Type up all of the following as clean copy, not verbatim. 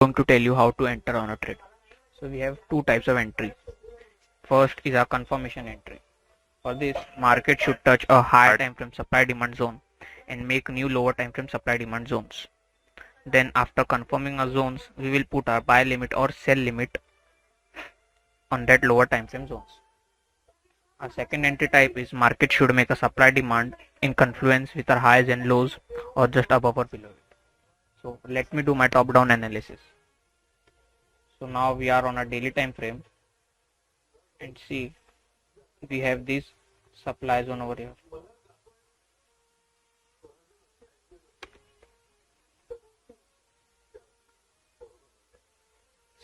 Going to tell you how to enter on a trade. So we have two types of entry. First is a confirmation entry. For this, market should touch a higher time frame supply demand zone and make new lower time frame supply demand zones. Then after confirming our zones, we will put our buy limit or sell limit on that lower time frame zones. Our second entry type is market should make a supply demand in confluence with our highs and lows or just above or below it. So let me do my top down analysis. So now we are on a daily time frame and see we have this supply zone over here.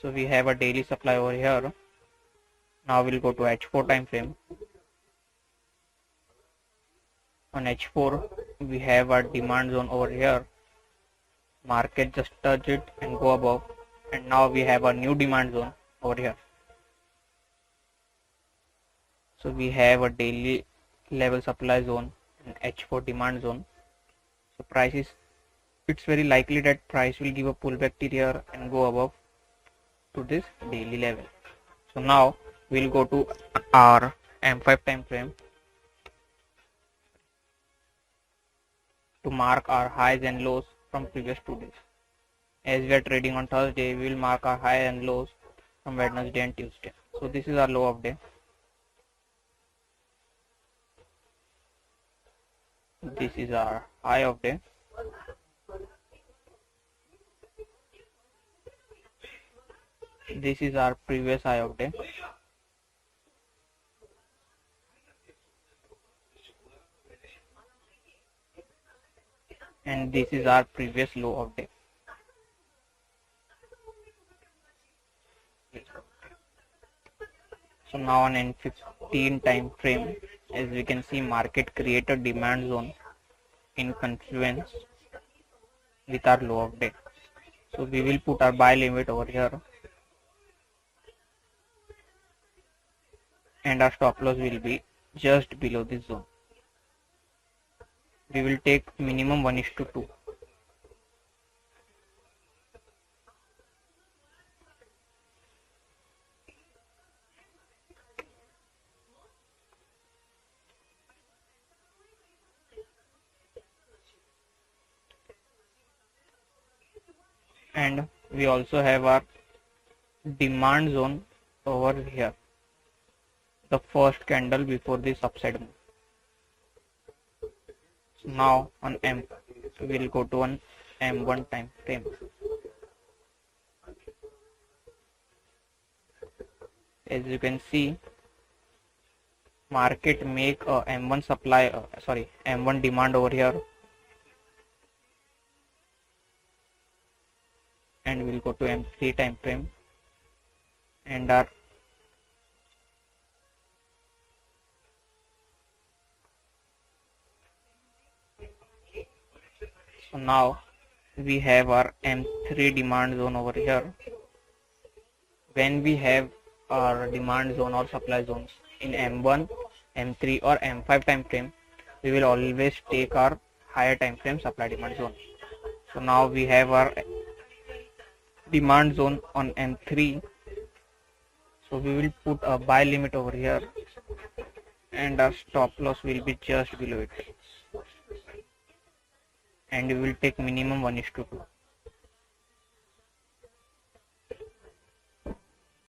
So we have a daily supply over here. Now we'll go to H4 time frame. On H4 we have a demand zone over here. Market just touch it and go above, and now we have a new demand zone over here. So we have a daily level supply zone and H4 demand zone. So prices, it's very likely that price will give a pullback here and go above to this daily level. So now we'll go to our M5 time frame to mark our highs and lows from previous 2 days. As we are trading on Thursday, we will mark our high and lows from Wednesday and Tuesday. So this is our low of day. This is our high of day. This is our previous high of day. And this is our previous low of day. So now on N15 time frame, as we can see, market create a demand zone in confluence with our low of day. So we will put our buy limit over here, and our stop loss will be just below this zone. We will take minimum 1:2. And we also have our demand zone over here, the first candle before this upside move. So now on M, we will go to an M1 time frame. As you can see, market make a M1 supply, M1 demand over here, and we'll go to M3 time frame, and our so now we have our M3 demand zone over here. When we have our demand zone or supply zones in M1, M3 or M5 time frame, we will always take our higher time frame supply demand zone. So now we have our demand zone on M3. So we will put a buy limit over here, and our stop loss will be just below it, and we will take minimum 1:2.